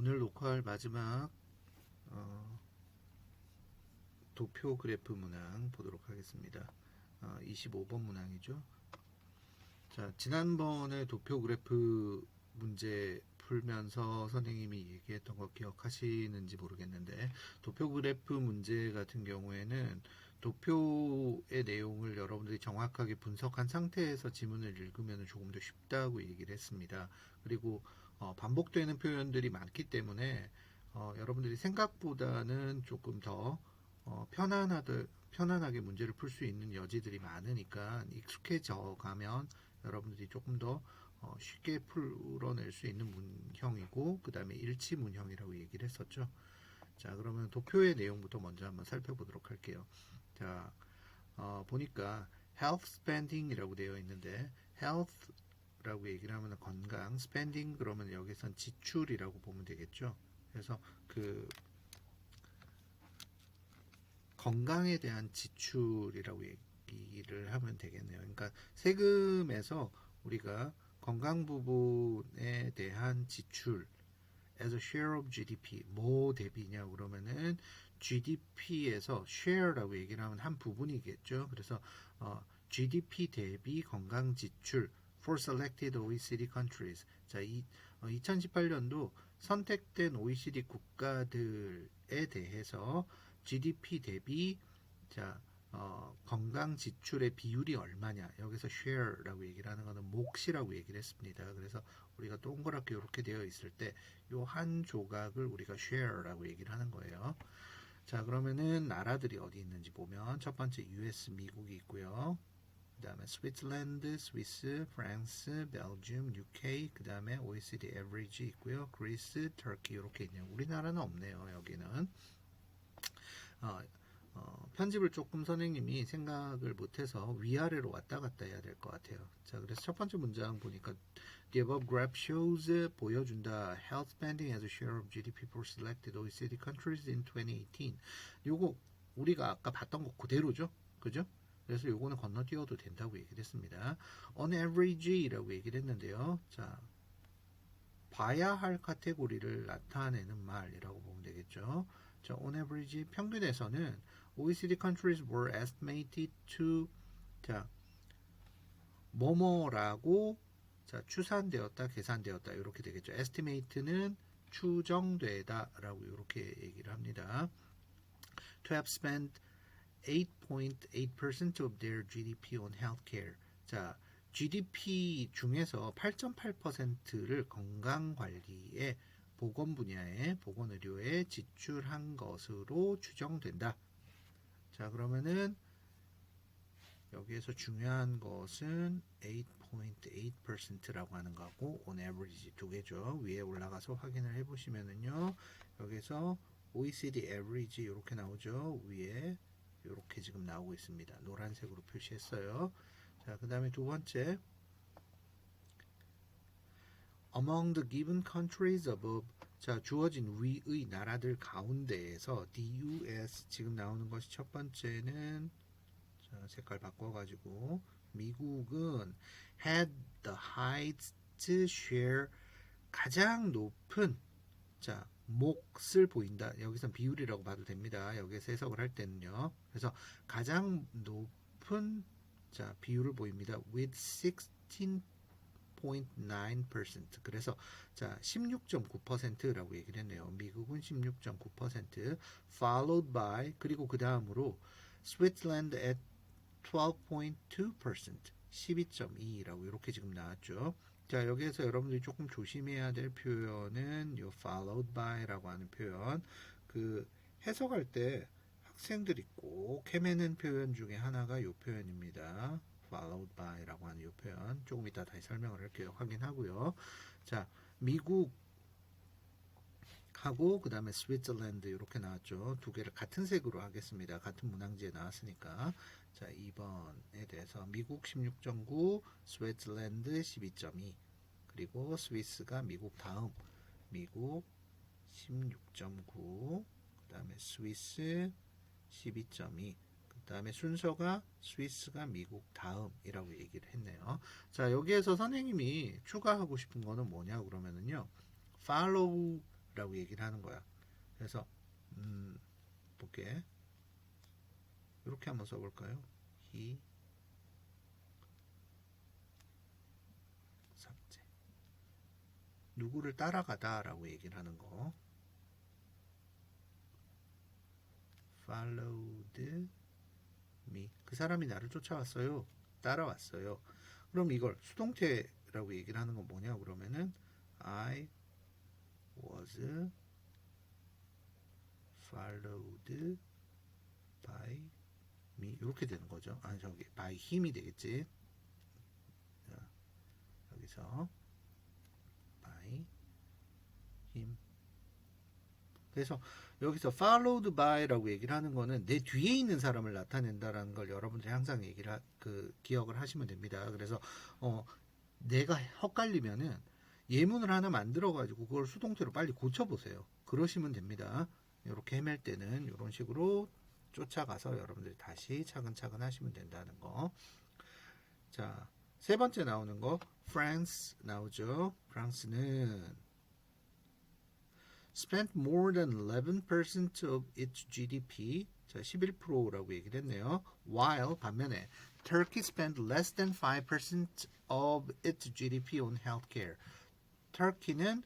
오늘 녹화할 마지막 도표 그래프 문항 보도록 하겠습니다. 25번 문항이죠. 자, 지난번에 도표 그래프 문제 풀면서 선생님이 얘기했던 거 기억하시는지 모르겠는데, 도표 그래프 문제 같은 경우에는 도표의 내용을 여러분들이 정확하게 분석한 상태에서 지문을 읽으면 조금 더 쉽다고 얘기를 했습니다. 그리고 반복되는 표현들이 많기 때문에 여러분들이 생각보다는 조금 더 편안하게 문제를 풀 수 있는 여지들이 많으니까 익숙해져 가면 여러분들이 조금 더 쉽게 풀어낼 수 있는 문형이고, 그 다음에 일치 문형이라고 얘기를 했었죠. 자, 그러면 도표의 내용부터 먼저 한번 살펴보도록 할게요. 자, 보니까 health spending이라고 되어 있는데, health라고 얘기를 하면 건강, spending 그러면 여기선 지출이라고 보면 되겠죠. 그래서 그 건강에 대한 지출이라고 얘기를 하면 되겠네요. 그러니까 세금에서 우리가 건강 부분에 대한 지출 as a share of GDP 뭐 대비냐 그러면은 GDP에서 share라고 얘기를 하면 한 부분이겠죠. 그래서 GDP 대비 건강 지출 for selected OECD countries. 자, 2018년도 선택된 OECD 국가들에 대해서 GDP 대비 자 건강 지출의 비율이 얼마냐, 여기서 share라고 얘기를 하는 것은 몫이라고 얘기를 했습니다. 그래서 우리가 동그랗게 이렇게 되어 있을 때 요 한 조각을 우리가 share라고 얘기를 하는 거예요. 자, 그러면은 나라들이 어디 있는지 보면 첫 번째 US 미국이 있고요. 그 다음에 스위tzerland, 스위스, 프랑스, 벨gium, UK, 그 다음에 OECD average 있고요. 그리스, 터키 이렇게 있네요. 우리나라는 없네요. 여기는 편집을 조금 선생님이 생각을 못해서 위아래로 왔다 갔다 해야 될 것 같아요. 자, 그래서 첫 번째 문장 보니까 The above graph shows 보여준다 health spending as a share of GDP for selected OECD countries in 2018. 요거 우리가 아까 봤던 거 그대로죠, 그죠? 그래서 요거는 건너뛰어도 된다고 얘기를 했습니다. On average라고 얘기를 했는데요. 자, 봐야 할 카테고리를 나타내는 말이라고 보면 되겠죠. 자, on average 평균에서는 OECD countries were estimated to 자, 뭐뭐라고 자, 추산되었다, 계산되었다 이렇게 되겠죠. estimate는 추정되다라고 이렇게 얘기를 합니다. To have spent 8.8% of their GDP on healthcare. 자, GDP 중에서 8.8%를 건강관리에 보건 분야에 보건의료에 지출한 것으로 추정된다. 자, 그러면은 여기에서 중요한 것은 8.8%라고 하는 거고 on average 두 개죠. 위에 올라가서 확인을 해보시면은요, 여기서 OECD average 이렇게 나오죠. 위에 이렇게 지금 나오고 있습니다. 노란색으로 표시했어요. 자, 그 다음에 두 번째 Among the given countries above. 자, 주어진 위의 나라들 가운데에서 the US 지금 나오는 것이 첫 번째는 자, 색깔 바꿔가지고 미국은 had the highest share 가장 높은 자 몫을 보인다. 여기선 비율이라고 봐도 됩니다. 여기서 해석을 할 때는요. 그래서 가장 높은 자 비율을 보입니다. with 16.9%. 그래서 자 16.9%라고 얘기를 했네요. 미국은 16.9%, followed by 그리고 그 다음으로 Switzerland at 12.2%, 12.2라고 이렇게 지금 나왔죠. 자, 여기에서 여러분들이 조금 조심해야 될 표현은 요 followed by라고 하는 표현. 그 해석할 때 학생들이 꼭 헤매는 표현 중에 하나가 요 표현입니다. followed by라고 하는 요 표현. 조금 이따 다시 설명을 할게요. 확인하고요. 자, 미국 하고 그 다음에 스위tzerland 이렇게 나왔죠. 두 개를 같은 색으로 하겠습니다. 같은 문항지에 나왔으니까. 자, 2번에 대해서 미국 16.9, 스위tzerland 12.2, 그리고 스위스가 미국 다음, 미국 16.9, 그 다음에 스위스 12.2, 그 다음에 순서가 스위스가 미국 다음이라고 얘기를 했네요. 자, 여기에서 선생님이 추가하고 싶은 거는 뭐냐 그러면은요, follow 라고 얘기를 하는 거야. 그래서 볼게. 이렇게 한번 써볼까요? he 삭제. 누구를 따라가다 라고 얘기를 하는 거. followed me. 그 사람이 나를 쫓아왔어요. 따라왔어요. 그럼 이걸 수동태라고 얘기를 하는 건 뭐냐? 그러면은 I was followed by me. 이렇게 되는 거죠. 아니 저기 by him이 되겠지. 자, 여기서 by him. 그래서 여기서 followed by라고 얘기를 하는 거는 내 뒤에 있는 사람을 나타낸다라는 걸 여러분들이 항상 얘기를 기억을 하시면 됩니다. 그래서 내가 헛갈리면은 예문을 하나 만들어 가지고 그걸 수동태로 빨리 고쳐 보세요. 그러시면 됩니다. 이렇게 헤맬 때는 이런 식으로 쫓아가서 여러분들이 다시 차근차근 하시면 된다는 거. 자, 세 번째 나오는 거 France 나오죠. 프랑스는 spent more than 11% of its GDP. 자, 11%라고 얘기를 했네요. While 반면에 Turkey spent less than 5% of its GDP on healthcare. 터키는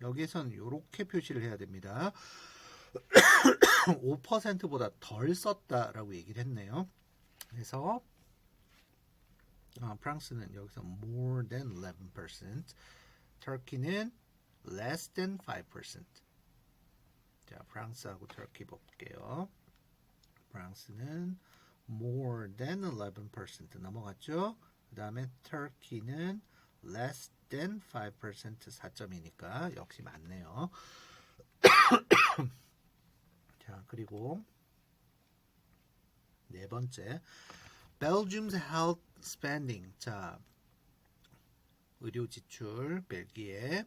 여기에서는 이렇게 표시를 해야 됩니다. 5%보다 덜 썼다라고 얘기를 했네요. 그래서 프랑스는 여기서 more than 11%, 터키는 less than 5%. 자, 프랑스하고 터키 볼게요. 프랑스는 more than 11% 넘어갔죠. 그 다음에 터키는 less than 5% 4점이니까 역시 맞네요. 자, 그리고 네 번째 Belgium's health spending. 자, 의료 지출 벨기에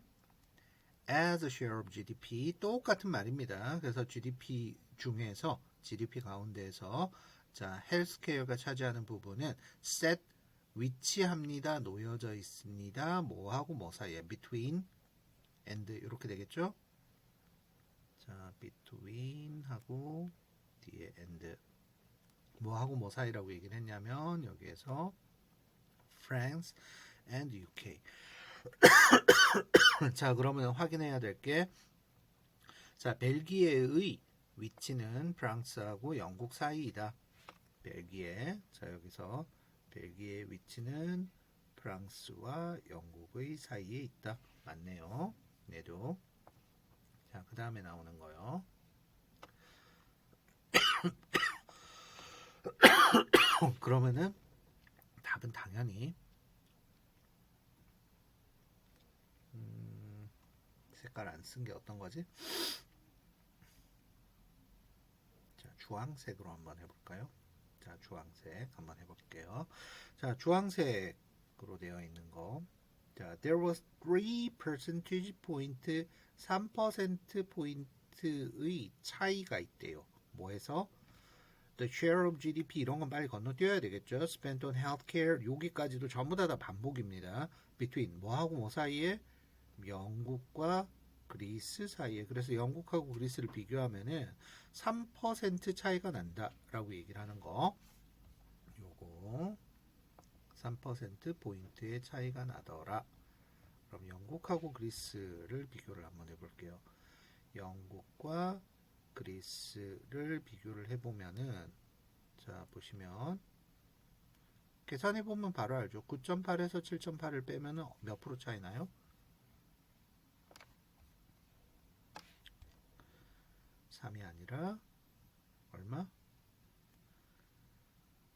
as a share of GDP 똑같은 말입니다. 그래서 GDP 중에서 GDP 가운데에서 자, 헬스케어가 차지하는 부분은 set 위치합니다. 놓여져 있습니다. 뭐하고 뭐 사이에 between and 이렇게 되겠죠? 자, between 하고 뒤에 and 뭐하고 뭐 사이라고 얘기를 했냐면 여기에서 France and UK. 자, 그러면 확인해야 될 게 자, 벨기에의 위치는 프랑스하고 영국 사이이다. 벨기에. 자, 여기서 벨기에의 위치는 프랑스와 영국의 사이에 있다. 맞네요. 얘도. 자, 그 다음에 나오는 거요. 그러면은 답은 당연히 색깔 안 쓴 게 어떤 거지? 자, 주황색으로 한번 해볼까요? 자, 주황색 한번 해볼게요. 자, 주황색으로 되어 있는 거. 자, there was 3 percentage point 3%포인트의 차이가 있대요. 뭐해서? The share of GDP 이런 건 빨리 건너뛰어야 되겠죠. Spent on healthcare 여기까지도 전부 다 반복입니다. Between 뭐하고 뭐 사이에? 영국과 그리스 사이에. 그래서 영국하고 그리스를 비교하면은 3% 차이가 난다라고 얘기를 하는 거. 요거 3%포인트의 차이가 나더라. 그럼 영국하고 그리스를 비교를 한번 해볼게요. 영국과 그리스를 비교를 해보면은 자, 보시면 계산해보면 바로 알죠. 9.8에서 7.8을 빼면은 몇 프로 차이 나요? 3이 아니라 얼마?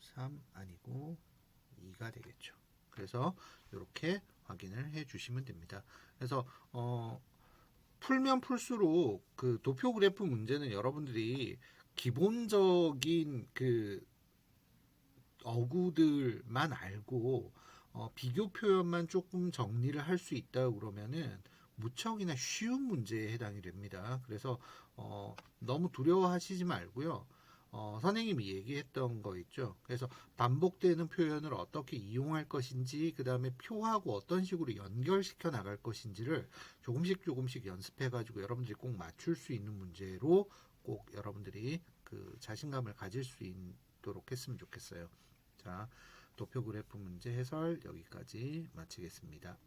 3 아니고 2가 되겠죠. 그래서 이렇게 확인을 해 주시면 됩니다. 그래서 풀면 풀수록 그 도표 그래프 문제는 여러분들이 기본적인 그 어구들만 알고 비교 표현만 조금 정리를 할 수 있다 그러면은 무척이나 쉬운 문제에 해당이 됩니다. 그래서 너무 두려워하시지 말고요. 선생님이 얘기했던 거 있죠. 그래서 반복되는 표현을 어떻게 이용할 것인지, 그 다음에 표하고 어떤 식으로 연결시켜 나갈 것인지를 조금씩 연습해가지고 여러분들이 꼭 맞출 수 있는 문제로 꼭 여러분들이 그 자신감을 가질 수 있도록 했으면 좋겠어요. 자, 도표 그래프 문제 해설 여기까지 마치겠습니다.